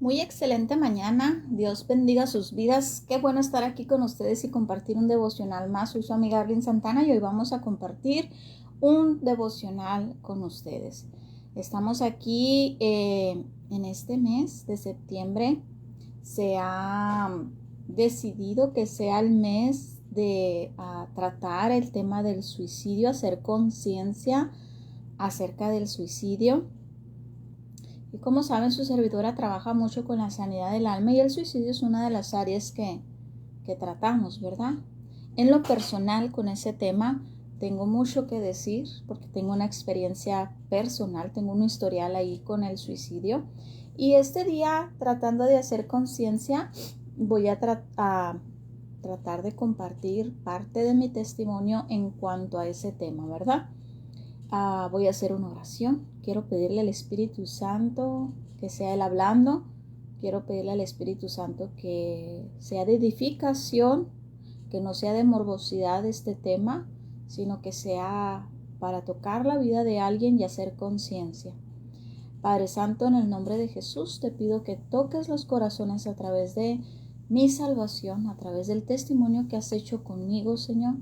Muy excelente mañana. Dios bendiga sus vidas. Qué bueno estar aquí con ustedes y compartir un devocional más. Soy su amiga Arlene Santana y hoy vamos a compartir un devocional con ustedes. Estamos aquí en este mes de septiembre. Se ha decidido que sea el mes de tratar el tema del suicidio, hacer conciencia acerca del suicidio. Y como saben, su servidora trabaja mucho con la sanidad del alma y el suicidio es una de las áreas que tratamos, ¿verdad? En lo personal, con ese tema, tengo mucho que decir porque tengo una experiencia personal, tengo un historial ahí con el suicidio. Y este día, tratando de hacer conciencia, voy a tratar de compartir parte de mi testimonio en cuanto a ese tema, ¿verdad? Voy a hacer una oración. Quiero pedirle al Espíritu Santo que sea Él hablando. Quiero pedirle al Espíritu Santo que sea de edificación, que no sea de morbosidad este tema, sino que sea para tocar la vida de alguien y hacer conciencia. Padre Santo, en el nombre de Jesús, te pido que toques los corazones a través de mi salvación, a través del testimonio que has hecho conmigo, Señor.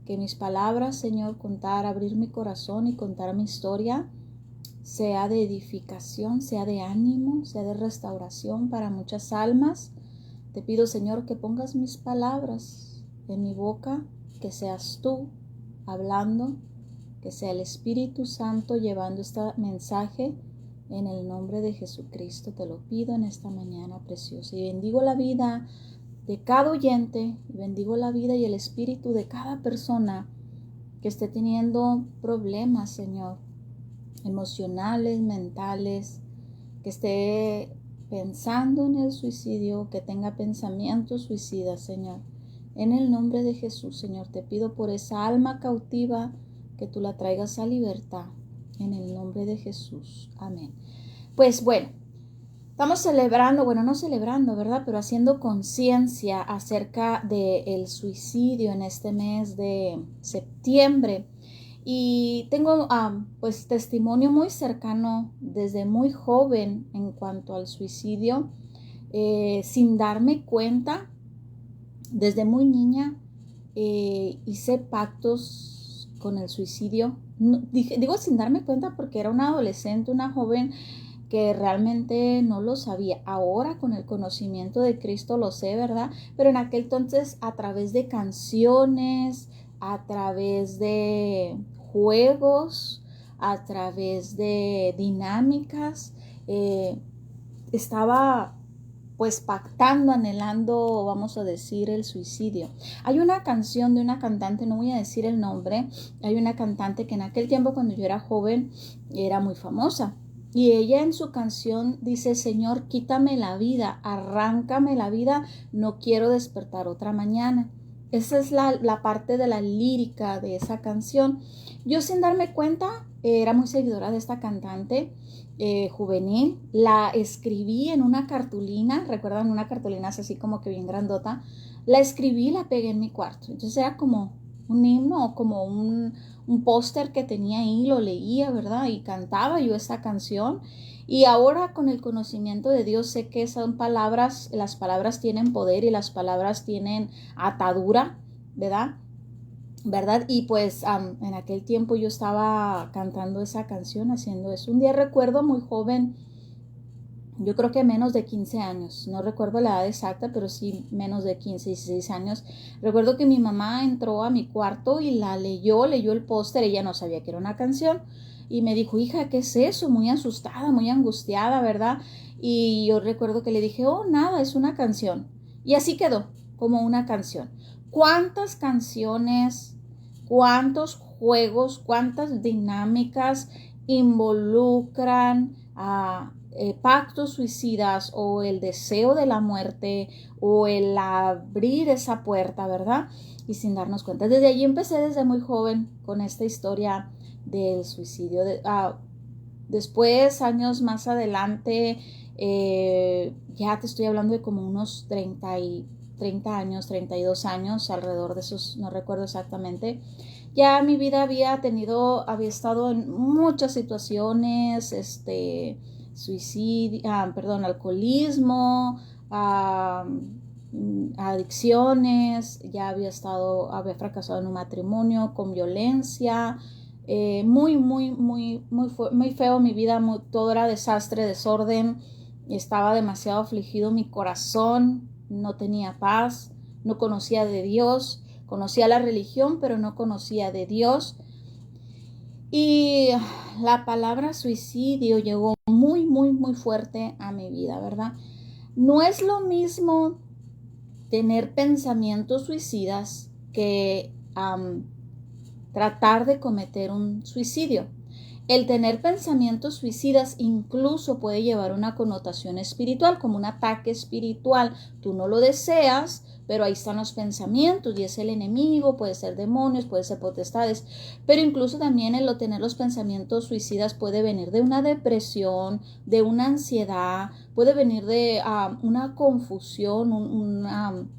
Que mis palabras, Señor, abrir mi corazón y contar mi historia, sea de edificación, sea de ánimo, sea de restauración para muchas almas. Te pido, Señor, que pongas mis palabras en mi boca, que seas tú hablando, que sea el Espíritu Santo llevando este mensaje. En el nombre de Jesucristo te lo pido en esta mañana preciosa. Y bendigo la vida de cada oyente, y bendigo la vida y el espíritu de cada persona que esté teniendo problemas, Señor, emocionales, mentales, que esté pensando en el suicidio, que tenga pensamientos suicidas, Señor. En el nombre de Jesús, Señor, te pido por esa alma cautiva que tú la traigas a libertad. En el nombre de Jesús. Amén. Pues bueno, estamos celebrando, no celebrando, ¿verdad? Pero haciendo conciencia acerca del suicidio en este mes de septiembre. Y tengo pues testimonio muy cercano desde muy joven en cuanto al suicidio. Sin darme cuenta, desde muy niña hice pactos con el suicidio. Digo sin darme cuenta porque era una adolescente, una joven que realmente no lo sabía. Ahora con el conocimiento de Cristo lo sé, ¿verdad? Pero en aquel entonces a través de canciones, a través de juegos, a través de dinámicas, estaba pues pactando, anhelando, vamos a decir, el suicidio. Hay una canción de una cantante, no voy a decir el nombre, hay una cantante que en aquel tiempo cuando yo era joven era muy famosa. Y ella en su canción dice: Señor, quítame la vida, arráncame la vida, no quiero despertar otra mañana. Esa es la parte de la lírica de esa canción. Yo sin darme cuenta era muy seguidora de esta cantante juvenil. La escribí en una cartulina, ¿recuerdan? Una cartulina así como que bien grandota. La escribí y la pegué en mi cuarto. Entonces era como un himno o como un póster que tenía ahí, lo leía, ¿verdad? Y cantaba yo esta canción. Y ahora con el conocimiento de Dios sé que son palabras, las palabras tienen poder y las palabras tienen atadura, ¿verdad? Y pues en aquel tiempo yo estaba cantando esa canción, haciendo eso. Un día recuerdo muy joven, yo creo que menos de 15 años, no recuerdo la edad exacta, pero sí menos de 15, 16 años. Recuerdo que mi mamá entró a mi cuarto y leyó el póster, ella no sabía que era una canción, y me dijo: hija, ¿qué es eso? Muy asustada, muy angustiada, ¿verdad? Y yo recuerdo que le dije: oh, nada, es una canción. Y así quedó, como una canción. ¿Cuántas canciones, cuántos juegos, cuántas dinámicas involucran a pactos suicidas o el deseo de la muerte o el abrir esa puerta, ¿verdad? Y sin darnos cuenta. Desde allí empecé desde muy joven con esta historia del suicidio. Después, años más adelante, ya te estoy hablando de como unos 30 años, 32 años, alrededor de esos, no recuerdo exactamente. Ya mi vida había estado en muchas situaciones, alcoholismo, adicciones, había fracasado en un matrimonio con violencia, muy feo mi vida, todo era desastre, desorden, estaba demasiado afligido mi corazón, no tenía paz, no conocía de Dios, conocía la religión, pero no conocía de Dios. Y la palabra suicidio llegó muy fuerte a mi vida, ¿verdad? No es lo mismo tener pensamientos suicidas que tratar de cometer un suicidio. El tener pensamientos suicidas incluso puede llevar una connotación espiritual, como un ataque espiritual. Tú no lo deseas, pero ahí están los pensamientos y es el enemigo, puede ser demonios, puede ser potestades, pero incluso también el tener los pensamientos suicidas puede venir de una depresión, de una ansiedad, puede venir de una confusión, un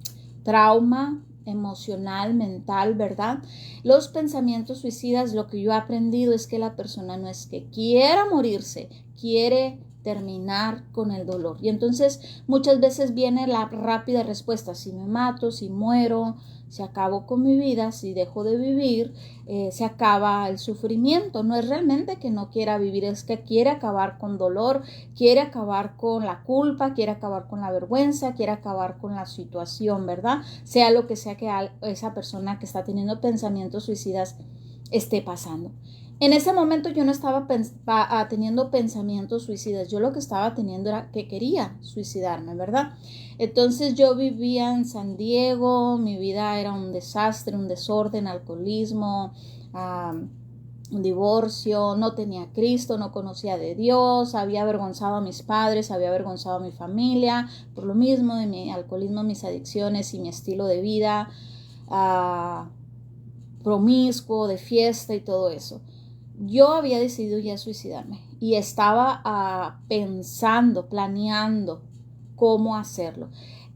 trauma emocional, mental, ¿verdad? Los pensamientos suicidas, lo que yo he aprendido es que la persona no es que quiera morirse, quiere terminar con el dolor. Y entonces muchas veces viene la rápida respuesta: si me mato, si muero, si acabo con mi vida, si dejo de vivir, se acaba el sufrimiento. No es realmente que no quiera vivir, es que quiere acabar con dolor, quiere acabar con la culpa, quiere acabar con la vergüenza, quiere acabar con la situación, ¿verdad? Sea lo que sea que esa persona que está teniendo pensamientos suicidas esté pasando. En ese momento yo no estaba teniendo pensamientos suicidas, yo lo que estaba teniendo era que quería suicidarme, ¿verdad? Entonces yo vivía en San Diego, mi vida era un desastre, un desorden, alcoholismo, un divorcio, no tenía a Cristo, no conocía de Dios, había avergonzado a mis padres, había avergonzado a mi familia, por lo mismo de mi alcoholismo, mis adicciones y mi estilo de vida promiscuo, de fiesta y todo eso. Yo había decidido ya suicidarme y estaba pensando, planeando cómo hacerlo.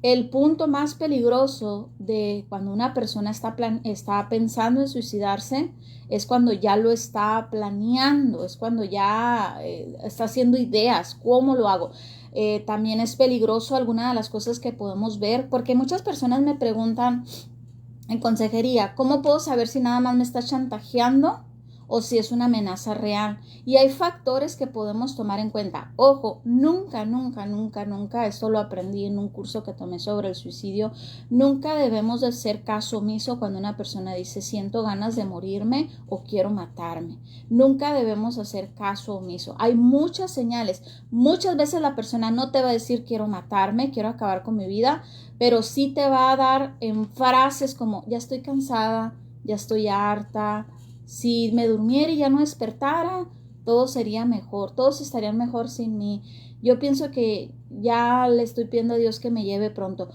El punto más peligroso de cuando una persona está pensando en suicidarse es cuando ya lo está planeando, es cuando ya está haciendo ideas, ¿cómo lo hago? También es peligroso alguna de las cosas que podemos ver, porque muchas personas me preguntan en consejería, ¿cómo puedo saber si nada más me está chantajeando o si es una amenaza real? Y hay factores que podemos tomar en cuenta. Ojo, nunca, esto lo aprendí en un curso que tomé sobre el suicidio, nunca debemos de hacer caso omiso cuando una persona dice siento ganas de morirme o quiero matarme. Nunca debemos hacer caso omiso. Hay muchas señales. Muchas veces la persona no te va a decir quiero matarme, quiero acabar con mi vida, pero sí te va a dar en frases como ya estoy cansada, ya estoy harta, si me durmiera y ya no despertara, todo sería mejor, todos estarían mejor sin mí. Yo pienso que ya le estoy pidiendo a Dios que me lleve pronto.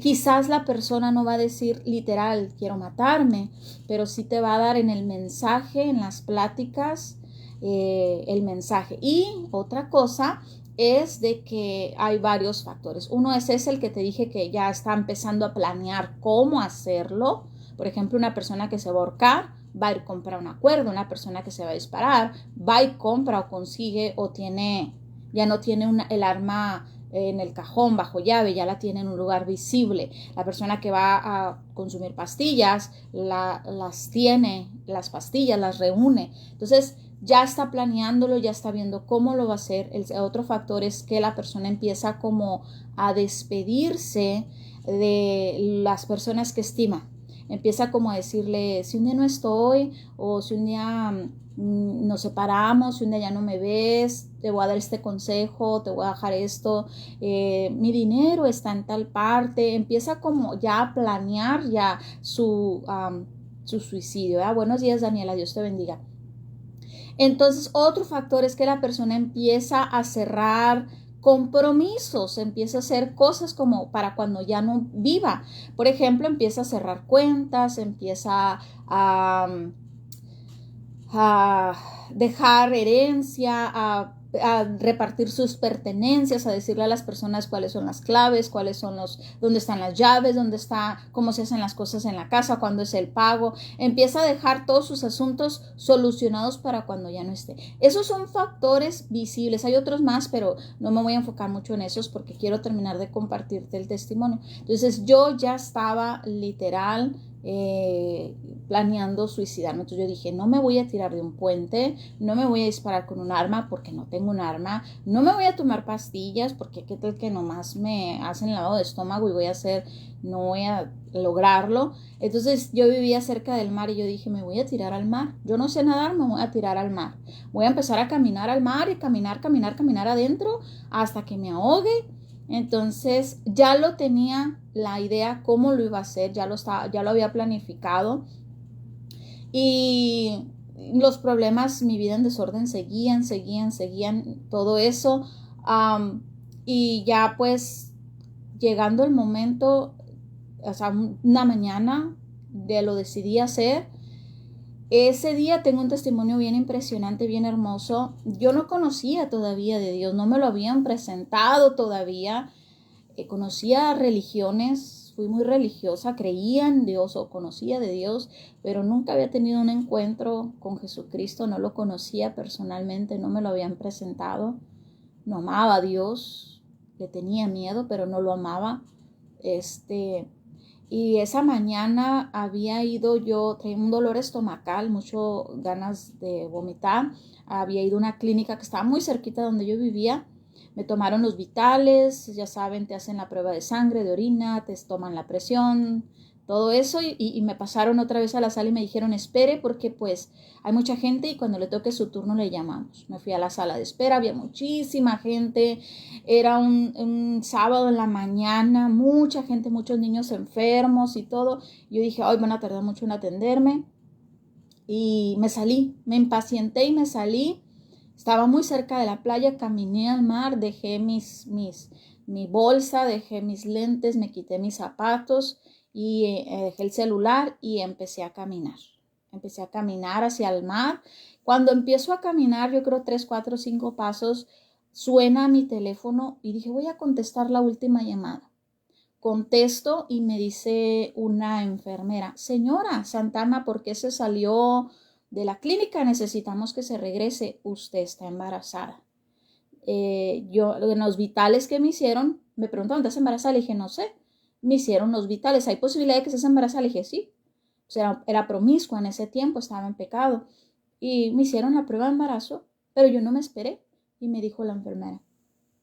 Quizás la persona no va a decir literal, quiero matarme, pero sí te va a dar en el mensaje, en las pláticas, el mensaje. Y otra cosa es de que hay varios factores. Uno es el que te dije que ya está empezando a planear cómo hacerlo. Por ejemplo, una persona que se va a ahorcar va a ir a comprar una cuerda, una persona que se va a disparar va y compra o consigue o ya no tiene el arma en el cajón bajo llave, ya la tiene en un lugar visible. La persona que va a consumir pastillas las tiene, las pastillas las reúne. Entonces ya está planeándolo, ya está viendo cómo lo va a hacer. El otro factor es que la persona empieza como a despedirse de las personas que estima. Empieza como a decirle, si un día no estoy, o si un día nos separamos, si un día ya no me ves, te voy a dar este consejo, te voy a dejar esto, mi dinero está en tal parte. Empieza como ya a planear ya su suicidio. Buenos días, Daniela, Dios te bendiga. Entonces, otro factor es que la persona empieza a cerrar compromisos, empieza a hacer cosas como para cuando ya no viva. Por ejemplo, empieza a cerrar cuentas, empieza a dejar herencia, a a repartir sus pertenencias, a decirle a las personas cuáles son las claves, cuáles son dónde están las llaves, dónde está, cómo se hacen las cosas en la casa, cuándo es el pago. Empieza a dejar todos sus asuntos solucionados para cuando ya no esté. Esos son factores visibles. Hay otros más, pero no me voy a enfocar mucho en esos porque quiero terminar de compartirte el testimonio. Entonces yo ya estaba literal planeando suicidarme. Entonces yo dije, no me voy a tirar de un puente, no me voy a disparar con un arma porque no tengo un arma, no me voy a tomar pastillas porque qué tal que nomás me hacen lavado de estómago y no voy a lograrlo. Entonces yo vivía cerca del mar y yo dije, me voy a tirar al mar. Yo no sé nadar, me voy a tirar al mar. Voy a empezar a caminar al mar y caminar adentro hasta que me ahogue. Entonces ya lo tenía la idea cómo lo iba a hacer, ya lo había planificado y los problemas, mi vida en desorden seguían todo eso. Y ya pues llegando el momento, o sea, una mañana lo decidí hacer. Ese día tengo un testimonio bien impresionante, bien hermoso. Yo no conocía todavía de Dios, no me lo habían presentado todavía. Conocía religiones, fui muy religiosa, creía en Dios o conocía de Dios, pero nunca había tenido un encuentro con Jesucristo, no lo conocía personalmente, no me lo habían presentado. No amaba a Dios, le tenía miedo, pero no lo amaba. Y esa mañana había ido yo, traía un dolor estomacal, mucho ganas de vomitar. Había ido a una clínica que estaba muy cerquita de donde yo vivía. Me tomaron los vitales, ya saben, te hacen la prueba de sangre, de orina, te toman la presión, todo eso. Y me pasaron otra vez a la sala y me dijeron, espere porque pues hay mucha gente y cuando le toque su turno le llamamos. Me fui a la sala de espera, había muchísima gente. Era un sábado en la mañana, mucha gente, muchos niños enfermos y todo. Yo dije, ay, van a tardar mucho en atenderme. Y me salí, me impacienté y me salí. Estaba muy cerca de la playa, caminé al mar, dejé mi bolsa, dejé mis lentes, me quité mis zapatos y dejé el celular y empecé a caminar. Empecé a caminar hacia el mar. Cuando empiezo a caminar, yo creo 3, 4, 5 pasos, suena mi teléfono y dije, voy a contestar la última llamada. Contesto y me dice una enfermera, señora Santana, ¿por qué se salió de la clínica? Necesitamos que se regrese, usted está embarazada. Yo en los vitales que me hicieron, me preguntaron, ¿estás embarazada? Le dije, no sé, me hicieron los vitales, ¿hay posibilidad de que estés embarazada? Le dije, sí, o sea, era promiscua en ese tiempo, estaba en pecado y me hicieron la prueba de embarazo, pero yo no me esperé y me dijo la enfermera,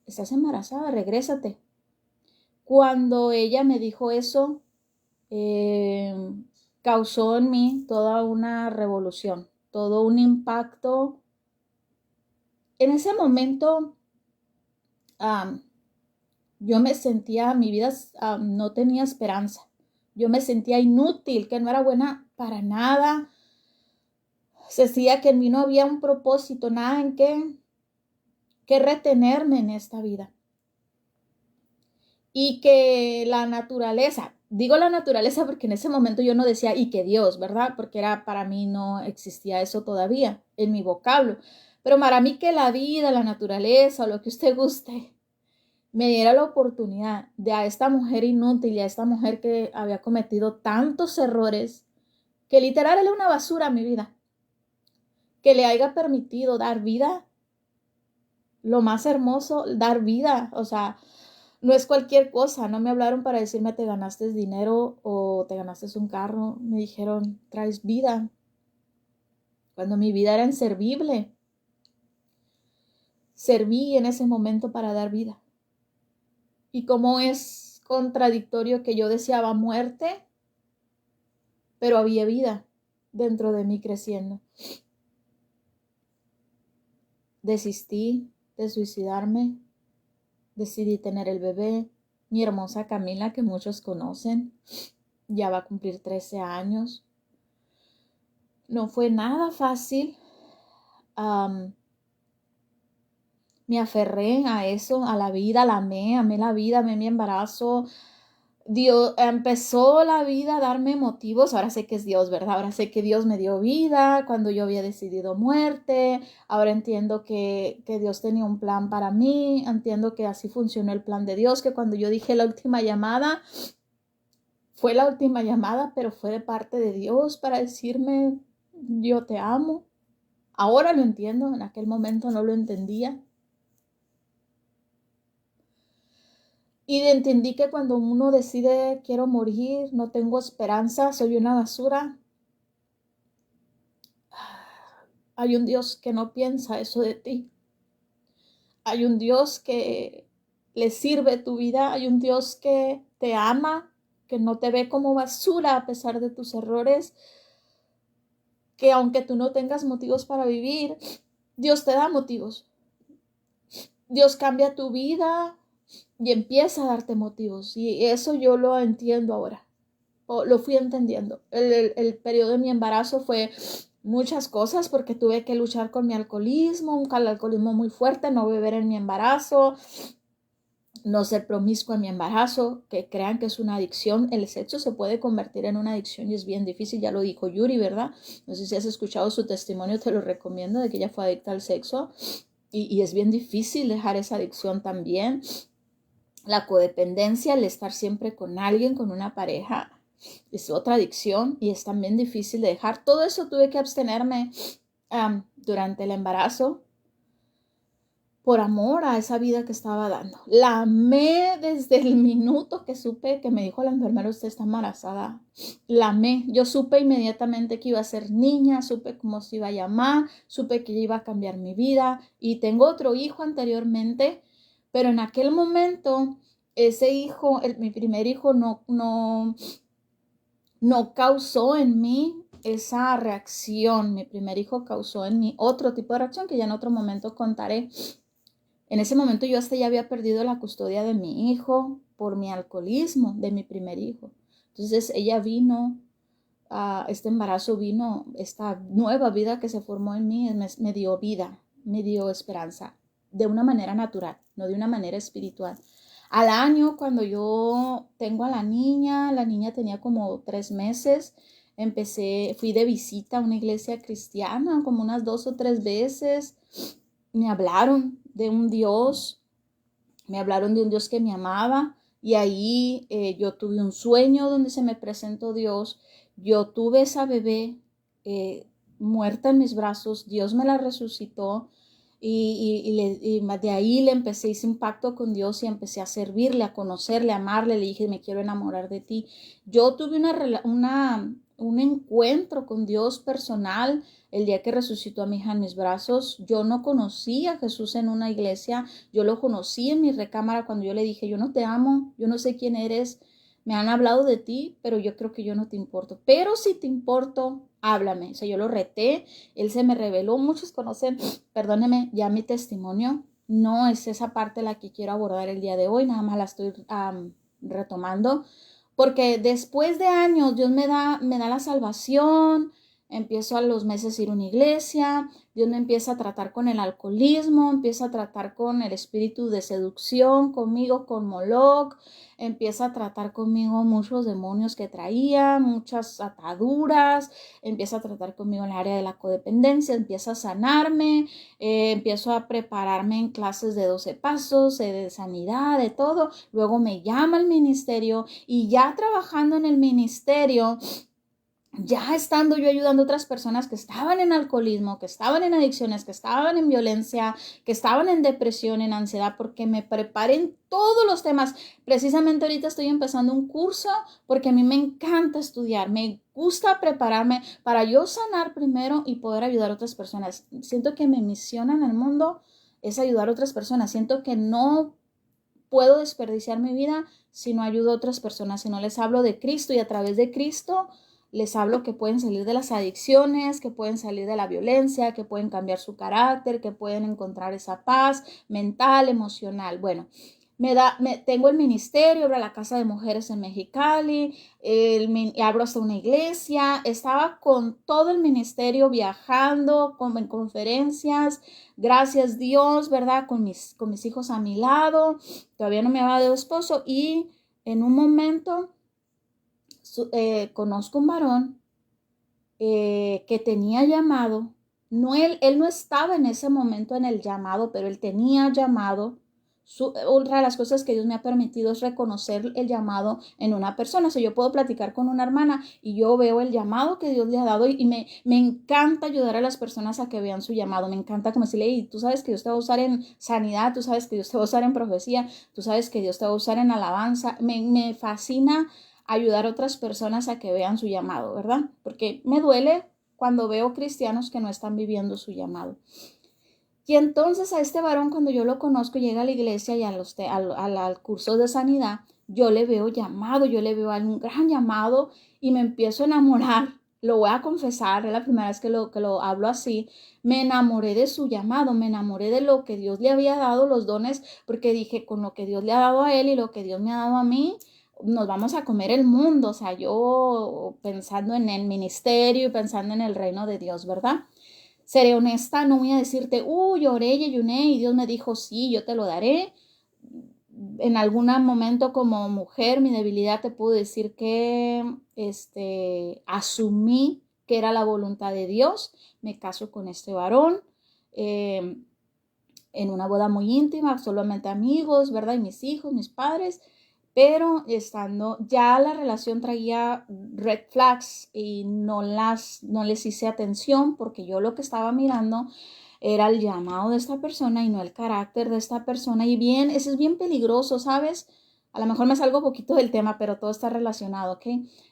estás embarazada, regrésate. Cuando ella me dijo eso, eh, causó en mí toda una revolución, todo un impacto. En ese momento yo me sentía, mi vida no tenía esperanza. Yo me sentía inútil, que no era buena para nada. Se decía que en mí no había un propósito, nada en que retenerme en esta vida. Y que la naturaleza, digo la naturaleza porque en ese momento yo no decía y que Dios, ¿verdad? Porque para mí no existía eso todavía en mi vocablo. Pero para mí que la vida, la naturaleza o lo que usted guste, me diera la oportunidad de a esta mujer inútil y a esta mujer que había cometido tantos errores, que literal era una basura a mi vida, que le haya permitido dar vida, lo más hermoso, dar vida, o sea, no es cualquier cosa, no me hablaron para decirme te ganaste dinero o te ganaste un carro, me dijeron traes vida, cuando mi vida era inservible, serví en ese momento para dar vida. Y cómo es contradictorio que yo deseaba muerte, pero había vida dentro de mí creciendo. Desistí de suicidarme, decidí tener el bebé, mi hermosa Camila que muchos conocen, ya va a cumplir 13 años. No fue nada fácil. Me aferré a eso, a la vida, amé la vida, amé mi embarazo. Dios empezó la vida a darme motivos. Ahora sé que es Dios, ¿verdad? Ahora sé que Dios me dio vida cuando yo había decidido muerte. Ahora entiendo que Dios tenía un plan para mí. Entiendo que así funcionó el plan de Dios, que cuando yo dije la última llamada, fue la última llamada, pero fue de parte de Dios para decirme, yo te amo. Ahora lo entiendo, en aquel momento no lo entendía. Y entendí que cuando uno decide quiero morir, no tengo esperanza, soy una basura, hay un Dios que no piensa eso de ti. Hay un Dios que le sirve tu vida, hay un Dios que te ama, que no te ve como basura a pesar de tus errores, que aunque tú no tengas motivos para vivir, Dios te da motivos. Dios cambia tu vida y empieza a darte motivos. Y eso yo lo entiendo ahora. Lo fui entendiendo. El periodo de mi embarazo fue muchas cosas porque tuve que luchar con mi alcoholismo, un alcoholismo muy fuerte, no beber en mi embarazo, no ser promiscua en mi embarazo, que crean que es una adicción. El sexo se puede convertir en una adicción y es bien difícil, ya lo dijo Yuri, ¿verdad? No sé si has escuchado su testimonio, te lo recomiendo, de que ella fue adicta al sexo y es bien difícil dejar esa adicción también. La codependencia, el estar siempre con alguien, con una pareja, es otra adicción y es también difícil de dejar. Todo eso tuve que abstenerme durante el embarazo por amor a esa vida que estaba dando. La amé desde el minuto que supe que me dijo la enfermera, usted está embarazada. La amé. Yo supe inmediatamente que iba a ser niña, supe cómo se iba a llamar, supe que iba a cambiar mi vida y tengo otro hijo anteriormente, pero en aquel momento ese hijo, mi primer hijo no causó en mí esa reacción. Mi primer hijo causó en mí otro tipo de reacción que ya en otro momento contaré. En ese momento yo hasta ya había perdido la custodia de mi hijo por mi alcoholismo de mi primer hijo. Entonces ella vino, este embarazo vino, esta nueva vida que se formó en mí me dio vida, me dio esperanza, de una manera natural, no de una manera espiritual. Al año, cuando yo tengo a la niña tenía como 3 meses, fui de visita a una iglesia cristiana como unas 2 o 3 veces. Me hablaron de un Dios, me hablaron de un Dios que me amaba y ahí yo tuve un sueño donde se me presentó Dios. Yo tuve esa bebé muerta en mis brazos, Dios me la resucitó y de ahí le empecé, hice un pacto con Dios y empecé a servirle, a conocerle, a amarle, le dije, me quiero enamorar de ti. Yo tuve un encuentro con Dios personal el día que resucitó a mi hija en mis brazos. Yo no conocí a Jesús en una iglesia, yo lo conocí en mi recámara cuando yo le dije, yo no te amo, yo no sé quién eres, me han hablado de ti, pero yo creo que yo no te importo. Pero si te importo, háblame. O sea, yo lo reté, él se me reveló. Muchos conocen, perdóneme, ya mi testimonio. No es esa parte la que quiero abordar el día de hoy, nada más la estoy retomando. Porque después de años Dios me da la salvación, empiezo a los meses a ir a una iglesia, Dios me empieza a tratar con el alcoholismo, empieza a tratar con el espíritu de seducción, conmigo, con Moloch, empieza a tratar conmigo muchos demonios que traía, muchas ataduras, empieza a tratar conmigo en el área de la codependencia, empieza a sanarme, empiezo a prepararme en clases de 12 pasos, de sanidad, de todo, luego me llama al ministerio y ya trabajando en el ministerio, ya estando yo ayudando a otras personas que estaban en alcoholismo, que estaban en adicciones, que estaban en violencia, que estaban en depresión, en ansiedad, porque me preparé en todos los temas. Precisamente ahorita estoy empezando un curso porque a mí me encanta estudiar, me gusta prepararme para yo sanar primero y poder ayudar a otras personas. Siento que mi misión en el mundo es ayudar a otras personas. Siento que no puedo desperdiciar mi vida si no ayudo a otras personas, si no les hablo de Cristo y a través de Cristo les hablo que pueden salir de las adicciones, que pueden salir de la violencia, que pueden cambiar su carácter, que pueden encontrar esa paz mental, emocional. Bueno, tengo el ministerio, abro la casa de mujeres en Mexicali, abro hasta una iglesia, estaba con todo el ministerio viajando, en conferencias, gracias Dios, ¿verdad? Con mis hijos a mi lado, todavía no me había dado esposo y En un momento conozco un varón que tenía llamado. No, él no estaba en ese momento en el llamado, pero él tenía llamado. Otra de las cosas que Dios me ha permitido es reconocer el llamado en una persona. O sea, yo puedo platicar con una hermana y yo veo el llamado que Dios le ha dado y me encanta ayudar a las personas a que vean su llamado. Me encanta como decirle, y tú sabes que Dios te va a usar en sanidad, tú sabes que Dios te va a usar en profecía, tú sabes que Dios te va a usar en alabanza. Me fascina ayudar a otras personas a que vean su llamado, ¿verdad? Porque me duele cuando veo cristianos que no están viviendo su llamado. Y entonces a este varón, cuando yo lo conozco, llega a la iglesia y al curso de sanidad, yo le veo llamado, yo le veo un gran llamado y me empiezo a enamorar. Lo voy a confesar, es la primera vez que lo hablo así. Me enamoré de su llamado, me enamoré de lo que Dios le había dado, los dones, porque dije, con lo que Dios le ha dado a él y lo que Dios me ha dado a mí, nos vamos a comer el mundo. O sea, yo pensando en el ministerio y pensando en el reino de Dios, ¿verdad? Seré honesta, no voy a decirte, lloré y ayuné y Dios me dijo, sí, yo te lo daré. En algún momento como mujer, mi debilidad, te puedo decir que asumí que era la voluntad de Dios. Me caso con este varón en una boda muy íntima, solamente amigos, ¿verdad? Y mis hijos, mis padres. Pero estando, ya la relación traía red flags y no les hice atención porque yo lo que estaba mirando era el llamado de esta persona y no el carácter de esta persona. Y bien, eso es bien peligroso, ¿sabes? A lo mejor me salgo un poquito del tema, pero todo está relacionado, ¿ok?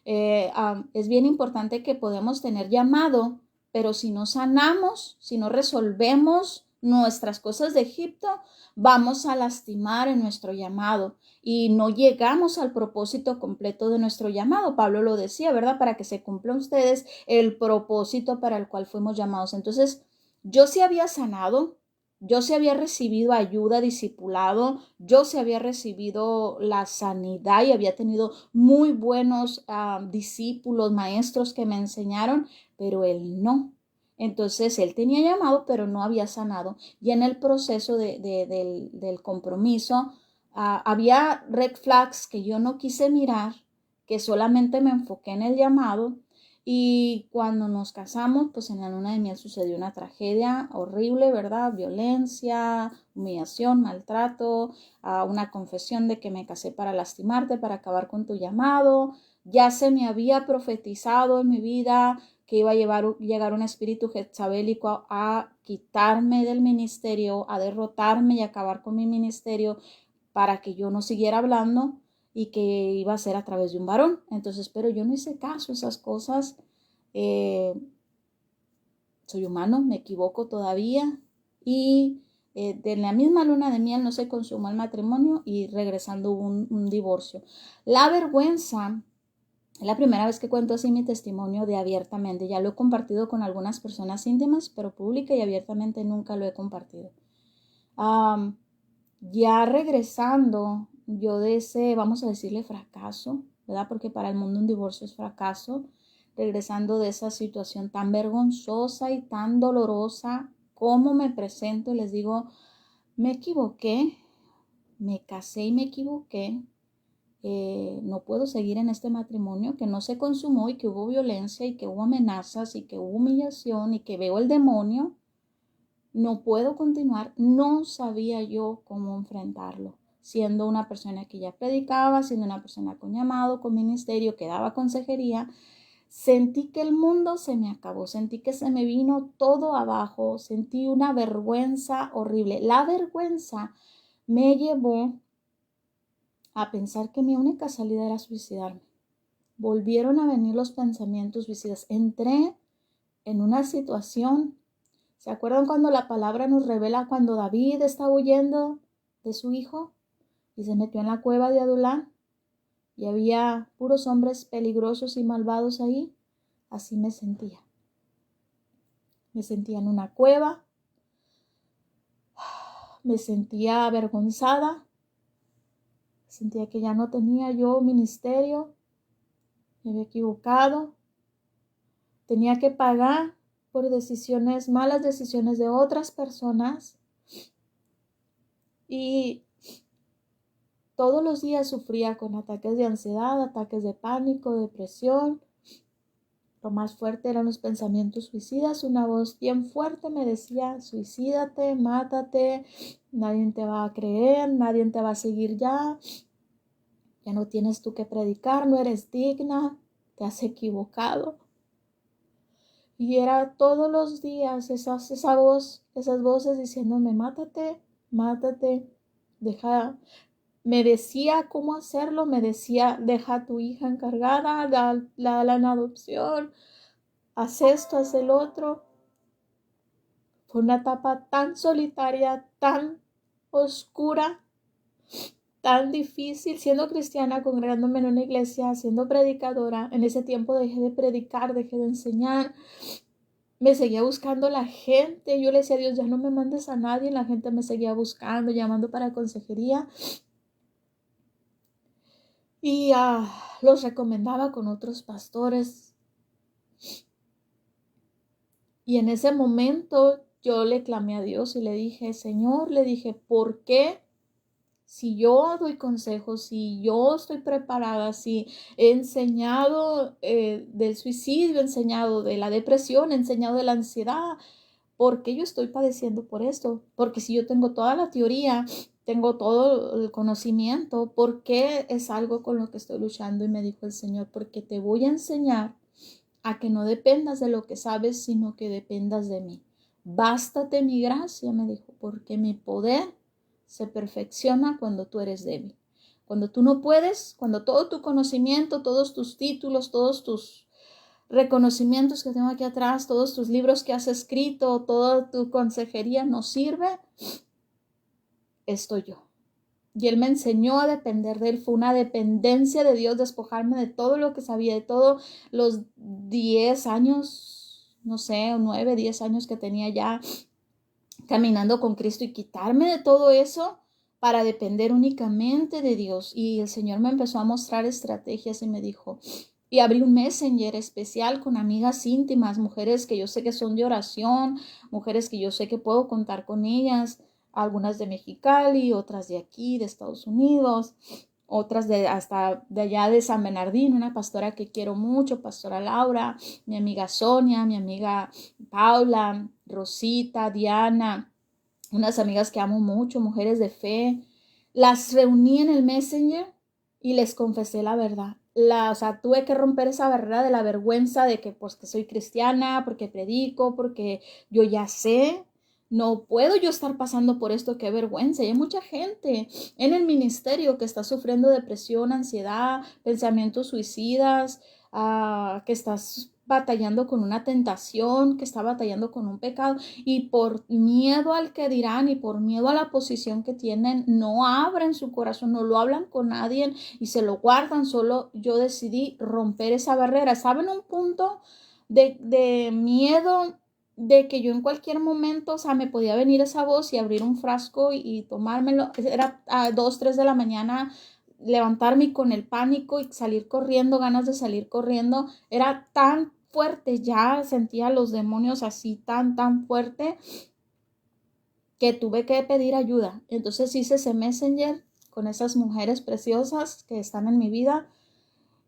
Es bien importante que podemos tener llamado, pero si no sanamos, si no resolvemos nuestras cosas de Egipto, vamos a lastimar en nuestro llamado y no llegamos al propósito completo de nuestro llamado. Pablo lo decía, ¿verdad? Para que se cumpla ustedes el propósito para el cual fuimos llamados. Entonces, yo sí había sanado, yo sí había recibido ayuda, discipulado, yo sí había recibido la sanidad y había tenido muy buenos discípulos, maestros que me enseñaron, pero él no. Entonces él tenía llamado, pero no había sanado. Y en el proceso del compromiso, había red flags que yo no quise mirar, que solamente me enfoqué en el llamado. Y cuando nos casamos, pues en la luna de miel sucedió una tragedia horrible, ¿verdad? Violencia, humillación, maltrato, una confesión de que me casé para lastimarte, para acabar con tu llamado. Ya se me había profetizado en mi vida que iba a llegar un espíritu jezabélico a quitarme del ministerio, a derrotarme y acabar con mi ministerio para que yo no siguiera hablando y que iba a ser a través de un varón. Entonces, pero yo no hice caso a esas cosas. Soy humano, me equivoco todavía y de la misma luna de miel no se consumó el matrimonio y regresando hubo un divorcio. La vergüenza, es la primera vez que cuento así mi testimonio de abiertamente. Ya lo he compartido con algunas personas íntimas, pero pública y abiertamente nunca lo he compartido. Ya regresando yo de ese, vamos a decirle fracaso, ¿verdad? Porque para el mundo un divorcio es fracaso. Regresando de esa situación tan vergonzosa y tan dolorosa, cómo me presento y les digo, me equivoqué, me casé y me equivoqué. No puedo seguir en este matrimonio que no se consumó y que hubo violencia y que hubo amenazas y que hubo humillación y que veo el demonio. No puedo continuar. No sabía yo cómo enfrentarlo. Siendo una persona que ya predicaba, siendo una persona con llamado, con ministerio, que daba consejería, sentí que el mundo se me acabó, sentí que se me vino todo abajo, sentí una vergüenza horrible. La vergüenza me llevó a pensar que mi única salida era suicidarme. Volvieron a venir los pensamientos suicidas. Entré en una situación. ¿Se acuerdan cuando la palabra nos revela cuando David estaba huyendo de su hijo y se metió en la cueva de Adulán y había puros hombres peligrosos y malvados ahí? Así me sentía. Me sentía en una cueva, me sentía avergonzada, sentía que ya no tenía yo ministerio, me había equivocado, tenía que pagar por decisiones, malas decisiones de otras personas y todos los días sufría con ataques de ansiedad, ataques de pánico, depresión. Lo más fuerte eran los pensamientos suicidas. Una voz bien fuerte me decía, suicídate, mátate, nadie te va a creer, nadie te va a seguir ya no tienes tú que predicar, no eres digna, te has equivocado. Y era todos los días esas voces diciéndome, mátate, mátate, deja. Me decía cómo hacerlo, me decía, deja a tu hija encargada, dala en adopción, haz esto, haz el otro. Fue una etapa tan solitaria, tan oscura, tan difícil, siendo cristiana, congregándome en una iglesia, siendo predicadora. En ese tiempo dejé de predicar, dejé de enseñar. Me seguía buscando la gente. Yo le decía a Dios, ya no me mandes a nadie. La gente me seguía buscando, llamando para consejería. Y los recomendaba con otros pastores. Y en ese momento yo le clamé a Dios y le dije, Señor, le dije, ¿por qué? Si yo doy consejos, si yo estoy preparada, si he enseñado del suicidio, he enseñado de la depresión, he enseñado de la ansiedad, ¿por qué yo estoy padeciendo por esto? Porque si yo tengo toda la teoría, tengo todo el conocimiento, ¿por qué es algo con lo que estoy luchando? Y me dijo el Señor, porque te voy a enseñar a que no dependas de lo que sabes, sino que dependas de mí. Bástate mi gracia, me dijo, porque mi poder se perfecciona cuando tú eres débil. Cuando tú no puedes, cuando todo tu conocimiento, todos tus títulos, todos tus reconocimientos que tengo aquí atrás, todos tus libros que has escrito, toda tu consejería no sirve, estoy yo. Y Él me enseñó a depender de Él. Fue una dependencia de Dios, despojarme de todo lo que sabía, de todos los 10 años, no sé, 9, 10 años que tenía ya caminando con Cristo y quitarme de todo eso para depender únicamente de Dios. Y el Señor me empezó a mostrar estrategias y me dijo, y abrí un Messenger especial con amigas íntimas, mujeres que yo sé que son de oración, mujeres que yo sé que puedo contar con ellas, algunas de Mexicali, otras de aquí, de Estados Unidos, otras hasta de allá de San Bernardino, una pastora que quiero mucho, pastora Laura, mi amiga Sonia, mi amiga Paula, Rosita, Diana, unas amigas que amo mucho, mujeres de fe. Las reuní en el Messenger y les confesé la verdad. O sea, tuve que romper esa barrera de la vergüenza de que pues que soy cristiana, porque predico, porque yo ya sé. No puedo yo estar pasando por esto, qué vergüenza. Y hay mucha gente en el ministerio que está sufriendo depresión, ansiedad, pensamientos suicidas, que estás batallando con una tentación, que está batallando con un pecado y por miedo al que dirán y por miedo a la posición que tienen, no abren su corazón, no lo hablan con nadie y se lo guardan. Solo yo decidí romper esa barrera. ¿Saben? Un punto de miedo de que yo en cualquier momento, o sea, me podía venir esa voz y abrir un frasco y tomármelo. Era a 2, 3 de la mañana, levantarme con el pánico y salir corriendo, ganas de salir corriendo. Era tan fuerte, ya sentía los demonios así tan fuerte que tuve que pedir ayuda. Entonces hice ese Messenger con esas mujeres preciosas que están en mi vida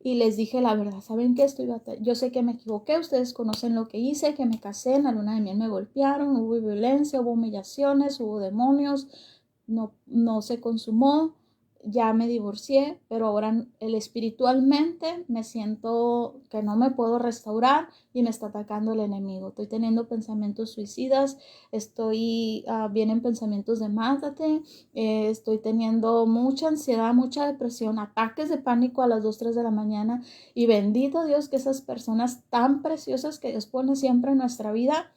y les dije la verdad. ¿Saben qué? Yo sé que me equivoqué, ustedes conocen lo que hice, que me casé, en la luna de miel me golpearon, hubo violencia, hubo humillaciones, hubo demonios, no se consumó. Ya me divorcié, pero ahora espiritualmente me siento que no me puedo restaurar y me está atacando el enemigo. Estoy teniendo pensamientos suicidas, vienen pensamientos de mátate, estoy teniendo mucha ansiedad, mucha depresión, ataques de pánico a las 2, 3 de la mañana y bendito Dios que esas personas tan preciosas que Dios pone siempre en nuestra vida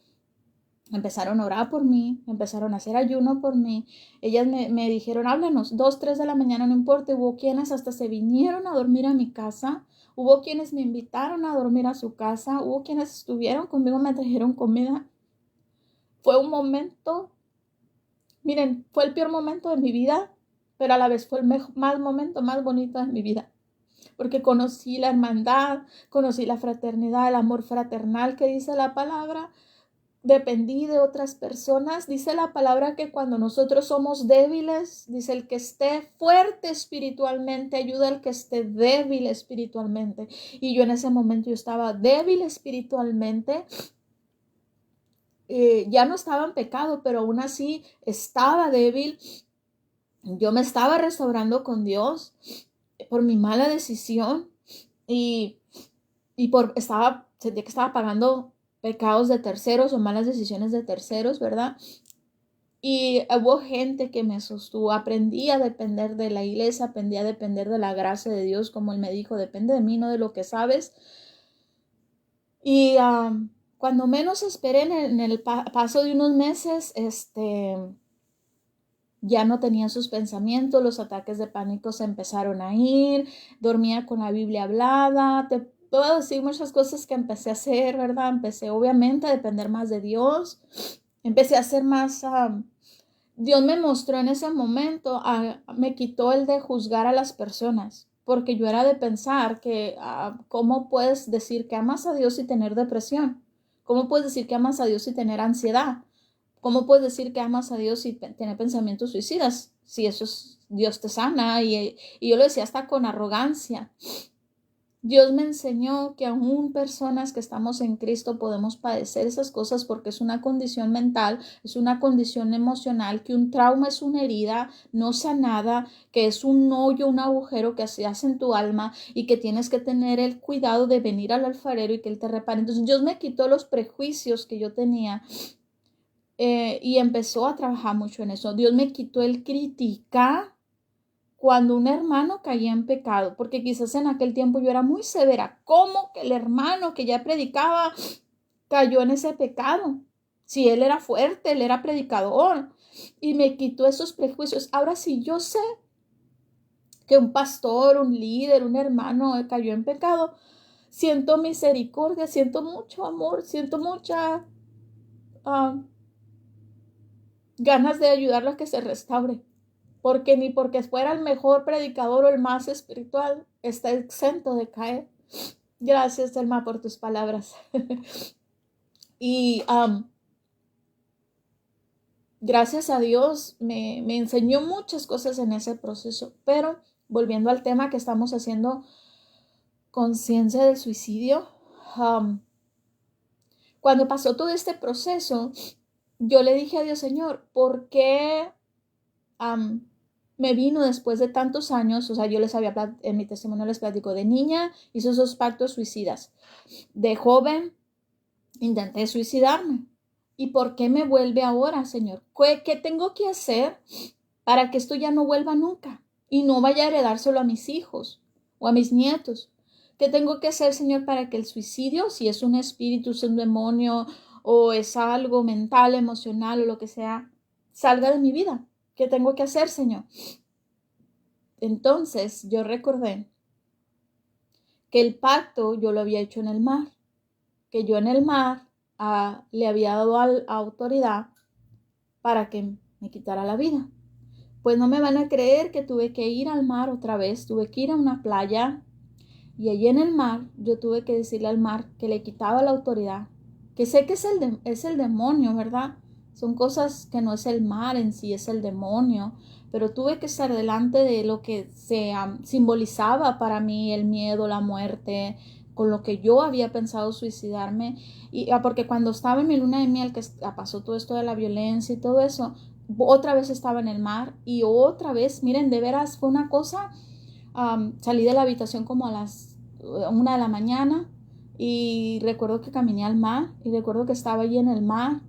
empezaron a orar por mí, empezaron a hacer ayuno por mí. Ellas me dijeron, háblanos, 2, 3 de la mañana, no importa. Hubo quienes hasta se vinieron a dormir a mi casa. Hubo quienes me invitaron a dormir a su casa. Hubo quienes estuvieron conmigo, me trajeron comida. Fue un momento, miren, fue el peor momento de mi vida, pero a la vez fue el momento más bonito de mi vida. Porque conocí la hermandad, conocí la fraternidad, el amor fraternal que dice la palabra. dependí de otras personas. Dice la palabra que cuando nosotros somos débiles, dice el que esté fuerte espiritualmente ayuda al que esté débil espiritualmente. Y yo en ese momento yo estaba débil espiritualmente. Ya no estaba en pecado, pero aún así estaba débil. Yo me estaba restaurando con Dios por mi mala decisión y sentía que estaba pagando pecados de terceros o malas decisiones de terceros, ¿verdad? Y hubo gente que me sostuvo. Aprendí a depender de la iglesia, aprendí a depender de la gracia de Dios, como Él me dijo, depende de mí, no de lo que sabes. Y cuando menos esperé, en el paso de unos meses, ya no tenía sus pensamientos, los ataques de pánico se empezaron a ir, dormía con la Biblia hablada. Te puedo decir muchas cosas que empecé a hacer, ¿verdad? Empecé obviamente a depender más de Dios, empecé a hacer más. Dios me mostró en ese momento, me quitó el de juzgar a las personas, porque yo era de pensar que, ¿cómo puedes decir que amas a Dios y tener depresión? ¿Cómo puedes decir que amas a Dios y tener ansiedad? ¿Cómo puedes decir que amas a Dios y tener pensamientos suicidas? Si eso es, Dios te sana. Y yo lo decía hasta con arrogancia. Dios me enseñó que aún personas que estamos en Cristo podemos padecer esas cosas porque es una condición mental, es una condición emocional, que un trauma es una herida no sanada, que es un hoyo, un agujero que se hace en tu alma y que tienes que tener el cuidado de venir al alfarero y que Él te repare. Entonces Dios me quitó los prejuicios que yo tenía. Y empezó a trabajar mucho en eso. Dios me quitó el criticar cuando un hermano caía en pecado, porque quizás en aquel tiempo yo era muy severa. ¿Cómo que el hermano que ya predicaba cayó en ese pecado? Si él era fuerte, él era predicador, y me quitó esos prejuicios. Ahora sí, yo sé que un pastor, un líder, un hermano cayó en pecado, siento misericordia, siento mucho amor, siento mucha ganas de ayudarlo a que se restaure. Porque ni porque fuera el mejor predicador o el más espiritual está exento de caer. Gracias, Selma, por tus palabras. Y gracias a Dios me enseñó muchas cosas en ese proceso. Pero volviendo al tema que estamos haciendo, conciencia del suicidio. Cuando pasó todo este proceso, yo le dije a Dios, Señor, ¿por qué me vino después de tantos años? O sea, yo en mi testimonio les platico, de niña hice esos pactos suicidas, de joven intenté suicidarme. ¿Y por qué me vuelve ahora, Señor? ¿Qué tengo que hacer para que esto ya no vuelva nunca y no vaya a heredárselo a mis hijos o a mis nietos? ¿Qué tengo que hacer, Señor, para que el suicidio, si es un espíritu, es un demonio o es algo mental, emocional o lo que sea, salga de mi vida? ¿Qué tengo que hacer, Señor? Entonces yo recordé que el pacto yo lo había hecho en el mar, que yo en el mar le había dado autoridad para que me quitara la vida. Pues no me van a creer que tuve que ir al mar otra vez, tuve que ir a una playa y allí en el mar yo tuve que decirle al mar que le quitaba la autoridad, que sé que es el demonio, ¿verdad? Son cosas que no es el mar en sí, es el demonio, pero tuve que estar delante de lo que se simbolizaba para mí, el miedo, la muerte, con lo que yo había pensado suicidarme. Y porque cuando estaba en mi luna de miel, que pasó todo esto de la violencia y todo eso, otra vez estaba en el mar y otra vez, miren, de veras fue una cosa. Salí de la habitación como a las 1 de la mañana y recuerdo que caminé al mar y recuerdo que estaba allí en el mar.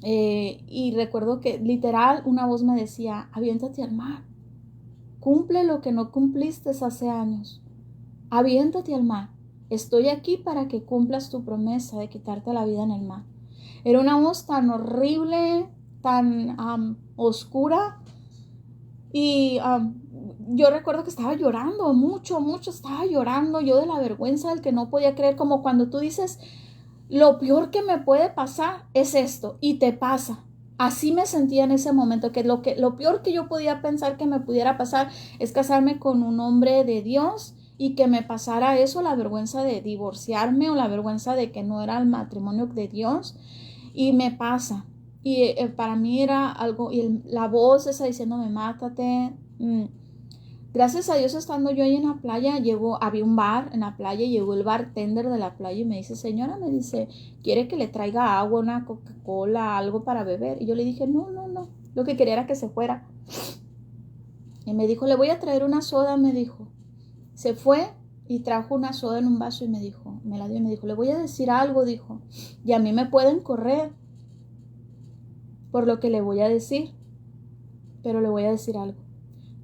Y recuerdo que literal una voz me decía, aviéntate al mar, cumple lo que no cumpliste hace años, aviéntate al mar, estoy aquí para que cumplas tu promesa de quitarte la vida en el mar. Era una voz tan horrible, tan oscura, y yo recuerdo que estaba llorando mucho, estaba llorando yo de la vergüenza, del que no podía creer, como cuando tú dices, lo peor que me puede pasar es esto, y te pasa. Así me sentía en ese momento, que lo peor que yo podía pensar que me pudiera pasar es casarme con un hombre de Dios y que me pasara eso, la vergüenza de divorciarme o la vergüenza de que no era el matrimonio de Dios, y me pasa. Y para mí era algo, y la voz esa diciéndome, mátate. Gracias a Dios, estando yo ahí en la playa, había un bar en la playa, llegó el bartender de la playa y me dice, señora, me dice, ¿quiere que le traiga agua, una Coca-Cola, algo para beber? Y yo le dije, no, lo que quería era que se fuera. Y me dijo, le voy a traer una soda, me dijo. Se fue y trajo una soda en un vaso y me la dio y me dijo, le voy a decir algo, dijo, y a mí me pueden correr por lo que le voy a decir, pero le voy a decir algo.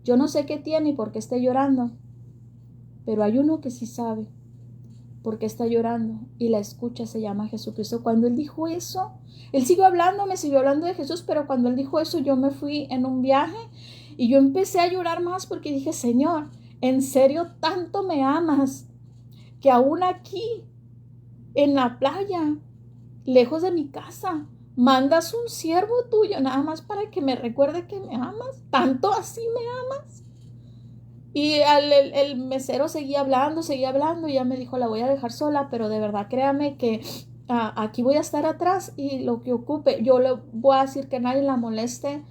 Yo no sé qué tiene y por qué está llorando, pero hay uno que sí sabe por qué está llorando y la escucha, se llama Jesucristo. Cuando él dijo eso, él siguió hablando, me siguió hablando de Jesús, pero cuando él dijo eso, yo me fui en un viaje y yo empecé a llorar más porque dije, Señor, ¿en serio tanto me amas que aún aquí, en la playa, lejos de mi casa, mandas un siervo tuyo nada más para que me recuerde que me amas? ¿Tanto así me amas? Y el mesero seguía hablando y ya me dijo, la voy a dejar sola, pero de verdad créame que aquí voy a estar atrás y lo que ocupe, yo le voy a decir que nadie la moleste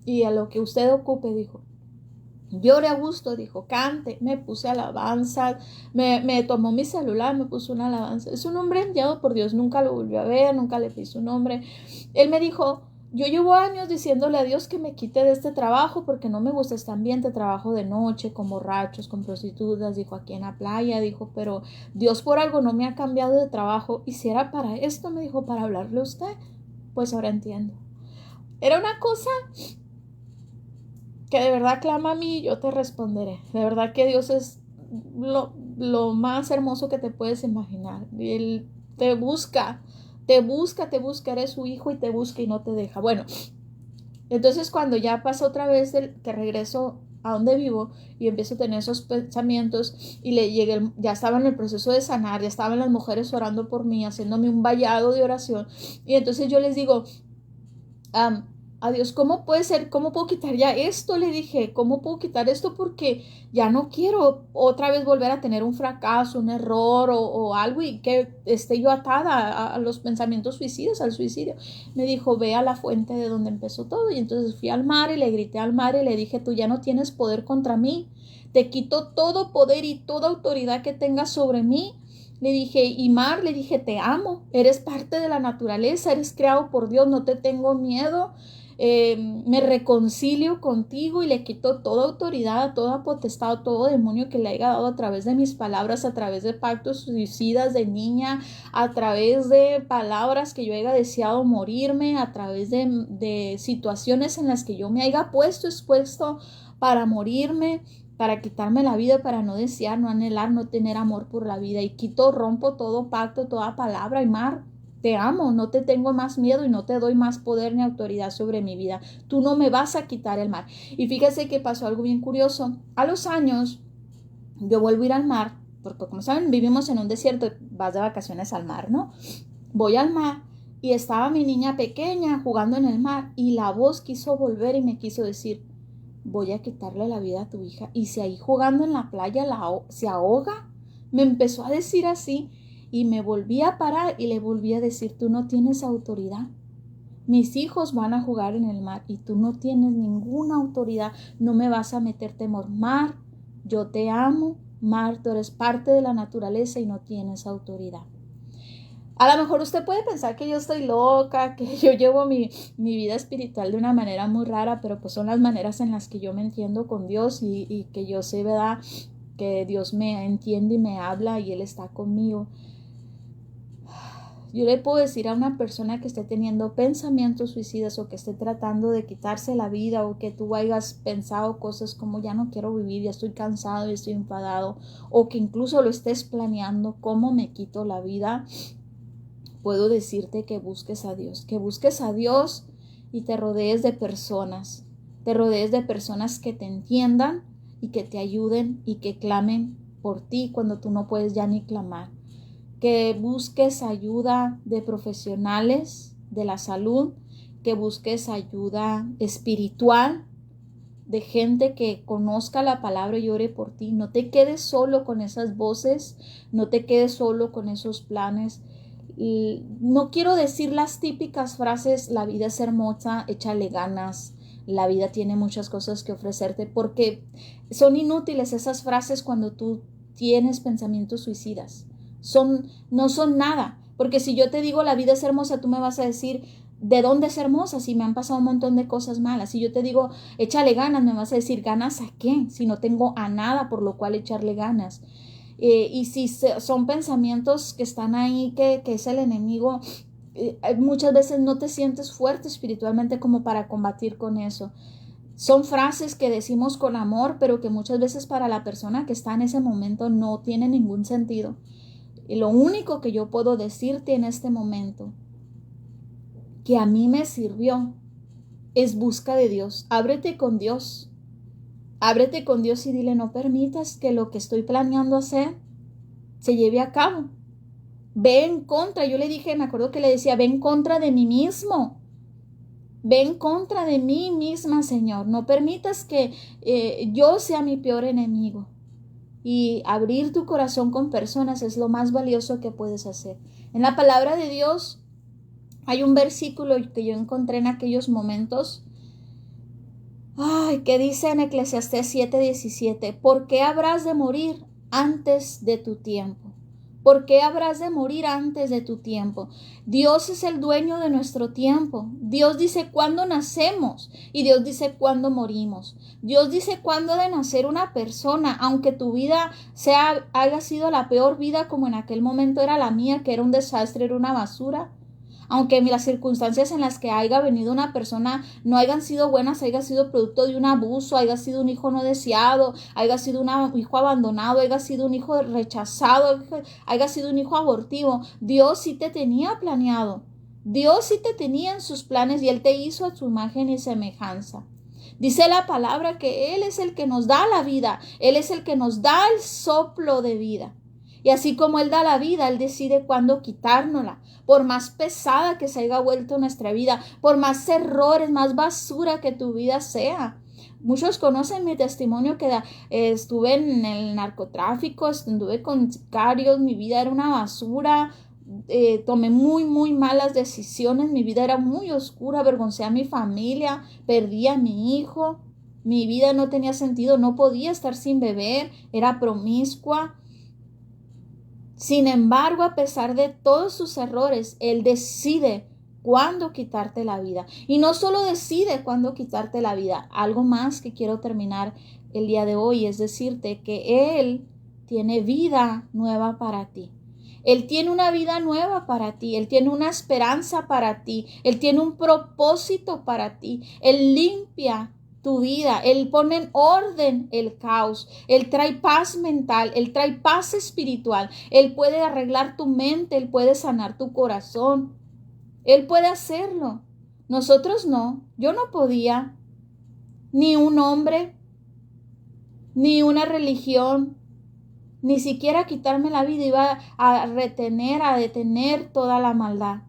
y a lo que usted ocupe, dijo. Llore a gusto, dijo, cante. Me puse alabanza, me tomó mi celular, me puso una alabanza. Es un hombre enviado por Dios, nunca lo volvió a ver, nunca le pedí su nombre. Él me dijo, yo llevo años diciéndole a Dios que me quite de este trabajo porque no me gusta este ambiente, trabajo de noche, con borrachos, con prostitutas, dijo, aquí en la playa, dijo, pero Dios por algo no me ha cambiado de trabajo. Y si era para esto, me dijo, para hablarle a usted, pues ahora entiendo. Era una cosa que de verdad clama a mí y yo te responderé. De verdad que Dios es lo más hermoso que te puedes imaginar. Él te busca, eres su hijo y te busca y no te deja. Bueno, entonces cuando ya pasa otra vez que regreso a donde vivo y empiezo a tener esos pensamientos y ya estaba en el proceso de sanar, ya estaban las mujeres orando por mí, haciéndome un vallado de oración, y entonces yo les digo, a Dios, ¿cómo puede ser? ¿Cómo puedo quitar ya esto? Le dije, ¿cómo puedo quitar esto? Porque ya no quiero otra vez volver a tener un fracaso, un error o algo y que esté yo atada a los pensamientos suicidas, al suicidio. Me dijo, ve a la fuente de donde empezó todo. Y entonces fui al mar y le grité al mar y le dije, tú ya no tienes poder contra mí. Te quito todo poder y toda autoridad que tengas sobre mí. Le dije, y mar, le dije, te amo, eres parte de la naturaleza, eres creado por Dios, no te tengo miedo. Me reconcilio contigo y le quito toda autoridad, toda potestad, todo demonio que le haya dado a través de mis palabras, a través de pactos suicidas de niña, a través de palabras que yo haya deseado morirme, a través de situaciones en las que yo me haya expuesto para morirme, para quitarme la vida, para no desear, no anhelar, no tener amor por la vida. Y rompo todo pacto, toda palabra. Y mar, te amo, no te tengo más miedo y no te doy más poder ni autoridad sobre mi vida. Tú no me vas a quitar el mar. Y fíjese que pasó algo bien curioso. A los años, yo vuelvo a ir al mar, porque como saben, vivimos en un desierto, vas de vacaciones al mar, ¿no? Voy al mar y estaba mi niña pequeña jugando en el mar y la voz quiso volver y me quiso decir, voy a quitarle la vida a tu hija. Y si ahí jugando en la playa se ahoga, me empezó a decir así. Y me volví a parar y le volví a decir, tú no tienes autoridad. Mis hijos van a jugar en el mar y tú no tienes ninguna autoridad. No me vas a meter temor. Mar, yo te amo. Mar, tú eres parte de la naturaleza y no tienes autoridad. A lo mejor usted puede pensar que yo estoy loca, que yo llevo mi vida espiritual de una manera muy rara, pero pues son las maneras en las que yo me entiendo con Dios y que yo sé, ¿verdad?, que Dios me entiende y me habla y Él está conmigo. Yo le puedo decir a una persona que esté teniendo pensamientos suicidas o que esté tratando de quitarse la vida o que tú hayas pensado cosas como ya no quiero vivir, ya estoy cansado, ya estoy enfadado, o que incluso lo estés planeando, ¿cómo me quito la vida? Puedo decirte que busques a Dios y te rodees de personas que te entiendan y que te ayuden y que clamen por ti cuando tú no puedes ya ni clamar. Que busques ayuda de profesionales de la salud, que busques ayuda espiritual de gente que conozca la palabra y ore por ti. No te quedes solo con esas voces, no te quedes solo con esos planes. Y no quiero decir las típicas frases, la vida es hermosa, échale ganas, la vida tiene muchas cosas que ofrecerte, porque son inútiles esas frases cuando tú tienes pensamientos suicidas. No son nada, porque si yo te digo la vida es hermosa, tú me vas a decir, ¿de dónde es hermosa? Si me han pasado un montón de cosas malas. Si yo te digo, échale ganas, me vas a decir, ¿ganas a qué? Si no tengo a nada por lo cual echarle ganas. Y si son pensamientos que están ahí, que es el enemigo, muchas veces no te sientes fuerte espiritualmente como para combatir con eso. Son frases que decimos con amor, pero que muchas veces para la persona que está en ese momento no tiene ningún sentido. Y lo único que yo puedo decirte en este momento, que a mí me sirvió, es busca de Dios. Ábrete con Dios. Ábrete con Dios y dile, no permitas que lo que estoy planeando hacer se lleve a cabo. Ve en contra. Yo le dije, me acuerdo que le decía, ve en contra de mí mismo. Ve en contra de mí misma, Señor. No permitas que yo sea mi peor enemigo. Y abrir tu corazón con personas es lo más valioso que puedes hacer. En la palabra de Dios hay un versículo que yo encontré en aquellos momentos, que dice en Eclesiastés 7:17, ¿por qué habrás de morir antes de tu tiempo? ¿Por qué habrás de morir antes de tu tiempo? Dios es el dueño de nuestro tiempo. Dios dice cuándo nacemos y Dios dice cuándo morimos. Dios dice cuándo ha de nacer una persona, aunque tu vida haya sido la peor vida, como en aquel momento era la mía, que era un desastre, era una basura. Aunque las circunstancias en las que haya venido una persona no hayan sido buenas, haya sido producto de un abuso, haya sido un hijo no deseado, haya sido un hijo abandonado, haya sido un hijo rechazado, haya sido un hijo abortivo, Dios sí te tenía planeado. Dios sí te tenía en sus planes y Él te hizo a su imagen y semejanza. Dice la palabra que Él es el que nos da la vida, Él es el que nos da el soplo de vida. Y así como Él da la vida, Él decide cuándo quitárnosla. Por más pesada que se haya vuelto nuestra vida, por más errores, más basura que tu vida sea. Muchos conocen mi testimonio que estuve en el narcotráfico, estuve con sicarios, mi vida era una basura, tomé muy, muy malas decisiones, mi vida era muy oscura, avergoncé a mi familia, perdí a mi hijo, mi vida no tenía sentido, no podía estar sin beber, era promiscua. Sin embargo, a pesar de todos sus errores, Él decide cuándo quitarte la vida. Y no solo decide cuándo quitarte la vida, algo más que quiero terminar el día de hoy es decirte que Él tiene vida nueva para ti. Él tiene una vida nueva para ti, Él tiene una esperanza para ti, Él tiene un propósito para ti, Él limpia tu vida, Él pone en orden el caos, Él trae paz mental, Él trae paz espiritual, Él puede arreglar tu mente, Él puede sanar tu corazón, Él puede hacerlo. Nosotros no, yo no podía, ni un hombre, ni una religión, ni siquiera quitarme la vida, iba a detener toda la maldad.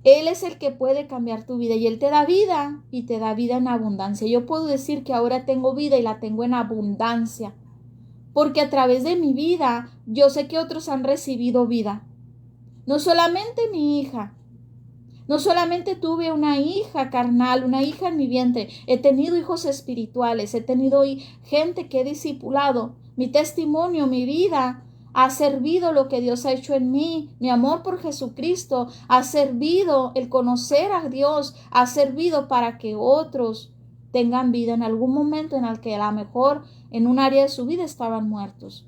Él es el que puede cambiar tu vida y Él te da vida y te da vida en abundancia. Yo puedo decir que ahora tengo vida y la tengo en abundancia, porque a través de mi vida yo sé que otros han recibido vida. No solamente mi hija, no solamente tuve una hija carnal, una hija en mi vientre, he tenido hijos espirituales, he tenido gente que he discipulado. Mi testimonio, mi vida ha servido lo que Dios ha hecho en mí. Mi amor por Jesucristo ha servido, el conocer a Dios ha servido para que otros tengan vida en algún momento en el que a lo mejor en un área de su vida estaban muertos.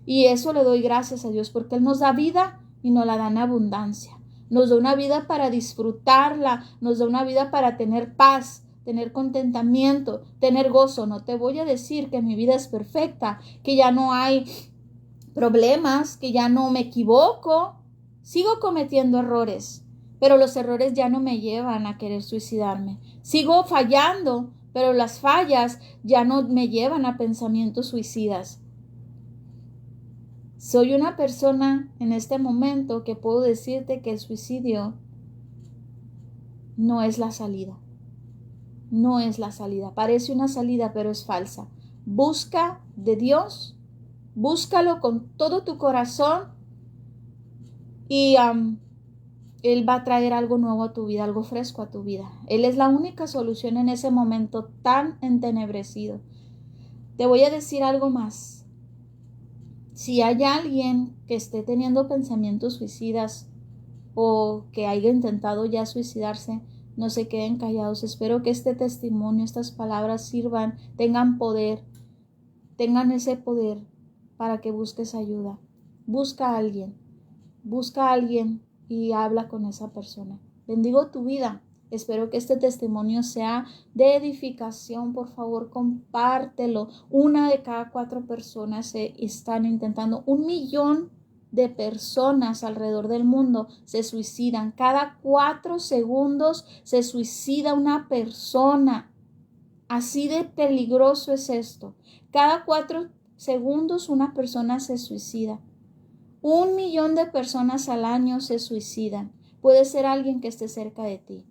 Y eso le doy gracias a Dios porque Él nos da vida y nos la da en abundancia. Nos da una vida para disfrutarla, nos da una vida para tener paz, tener contentamiento, tener gozo. No te voy a decir que mi vida es perfecta, que ya no hay problemas, que ya no me equivoco. Sigo cometiendo errores, pero los errores ya no me llevan a querer suicidarme. Sigo fallando, pero las fallas ya no me llevan a pensamientos suicidas. Soy una persona en este momento que puedo decirte que el suicidio no es la salida. no es la salida. Parece una salida, pero es falsa. Busca de Dios, búscalo con todo tu corazón y Él va a traer algo nuevo a tu vida, algo fresco a tu vida. Él es la única solución en ese momento tan entenebrecido. Te voy a decir algo más. Si hay alguien que esté teniendo pensamientos suicidas o que haya intentado ya suicidarse, no se queden callados. Espero que este testimonio, estas palabras sirvan, tengan poder, tengan ese poder para que busques ayuda. Busca a alguien y habla con esa persona. Bendigo tu vida. Espero que este testimonio sea de edificación. Por favor, compártelo. 1 de cada 4 personas se están intentando. 1 millón de personas alrededor del mundo se suicidan. Cada 4 segundos se suicida una persona. Así de peligroso es esto. Cada 4 segundos una persona se suicida. 1 millón de personas al año se suicidan. Puede ser alguien que esté cerca de ti.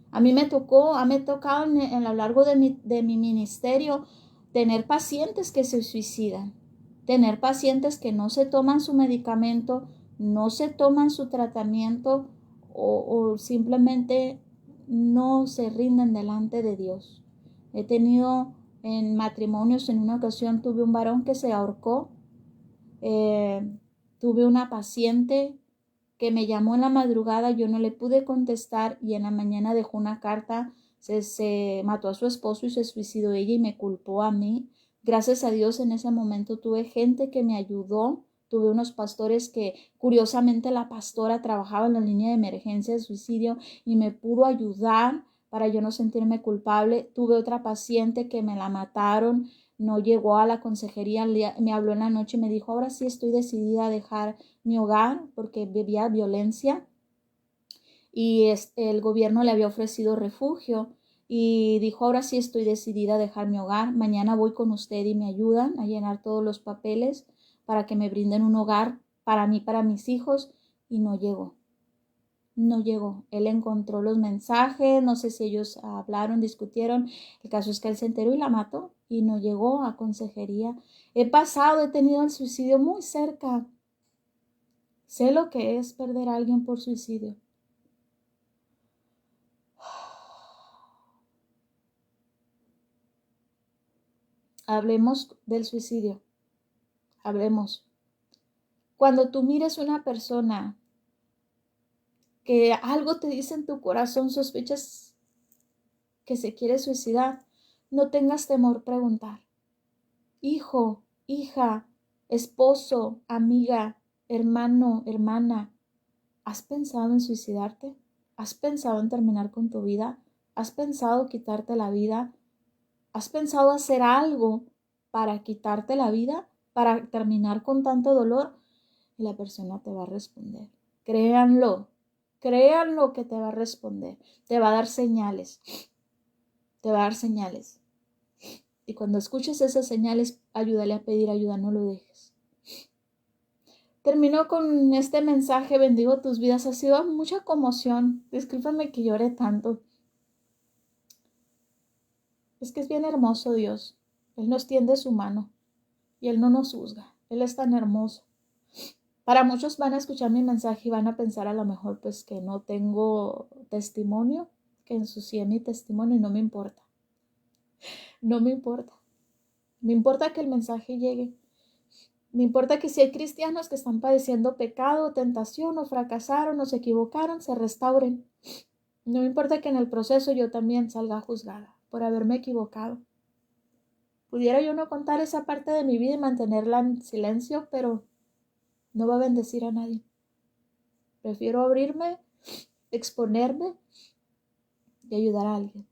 A mí me ha tocado a lo largo de mi ministerio tener pacientes que se suicidan, tener pacientes que no se toman su medicamento, no se toman su tratamiento o simplemente no se rinden delante de Dios. He tenido en matrimonios, en una ocasión tuve un varón que se ahorcó, tuve una paciente que me llamó en la madrugada, yo no le pude contestar y en la mañana dejó una carta, se mató a su esposo y se suicidó ella y me culpó a mí. Gracias a Dios en ese momento tuve gente que me ayudó, tuve unos pastores que curiosamente la pastora trabajaba en la línea de emergencia de suicidio y me pudo ayudar para yo no sentirme culpable. Tuve otra paciente que me la mataron, no llegó a la consejería, me habló en la noche y me dijo, ahora sí estoy decidida a dejar mi hogar porque vivía violencia y el gobierno le había ofrecido refugio y dijo, ahora sí estoy decidida a dejar mi hogar, mañana voy con usted y me ayudan a llenar todos los papeles para que me brinden un hogar para mí, para mis hijos, y no llegó. No llegó. Él encontró los mensajes, no sé si ellos hablaron, discutieron. El caso es que él se enteró y la mató y no llegó a consejería. He tenido el suicidio muy cerca. Sé lo que es perder a alguien por suicidio. Hablemos del suicidio. Hablemos. Cuando tú mires una persona que algo te dice en tu corazón, sospechas que se quiere suicidar, no tengas temor preguntar. Hijo, hija, esposo, amiga, hermano, hermana, ¿has pensado en suicidarte? ¿Has pensado en terminar con tu vida? ¿Has pensado quitarte la vida? ¿Has pensado hacer algo para quitarte la vida? ¿Para terminar con tanto dolor? Y la persona te va a responder. Créanlo que te va a responder. Te va a dar señales. Te va a dar señales. Y cuando escuches esas señales, ayúdale a pedir ayuda, no lo dejes. Termino con este mensaje, bendigo tus vidas. Ha sido mucha conmoción. Discúlpame que llore tanto. Es que es bien hermoso Dios. Él nos tiende su mano y Él no nos juzga. Él es tan hermoso. Para muchos van a escuchar mi mensaje y van a pensar a lo mejor pues que no tengo testimonio, que ensucié mi testimonio y no me importa. No me importa. Me importa que el mensaje llegue. Me importa que si hay cristianos que están padeciendo pecado, tentación o fracasaron o se equivocaron, se restauren. No me importa que en el proceso yo también salga juzgada por haberme equivocado. Pudiera yo no contar esa parte de mi vida y mantenerla en silencio, pero no va a bendecir a nadie. Prefiero abrirme, exponerme y ayudar a alguien.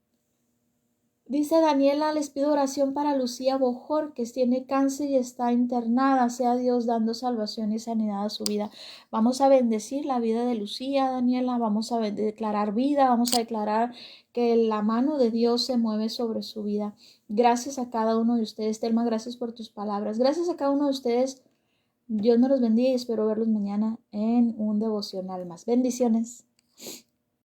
Dice Daniela, les pido oración para Lucía Bojor, que tiene cáncer y está internada. Sea Dios dando salvación y sanidad a su vida. Vamos a bendecir la vida de Lucía, Daniela. Vamos a declarar vida. Vamos a declarar que la mano de Dios se mueve sobre su vida. Gracias a cada uno de ustedes. Telma, gracias por tus palabras. Gracias a cada uno de ustedes. Dios nos los bendiga y espero verlos mañana en un devocional más. Bendiciones.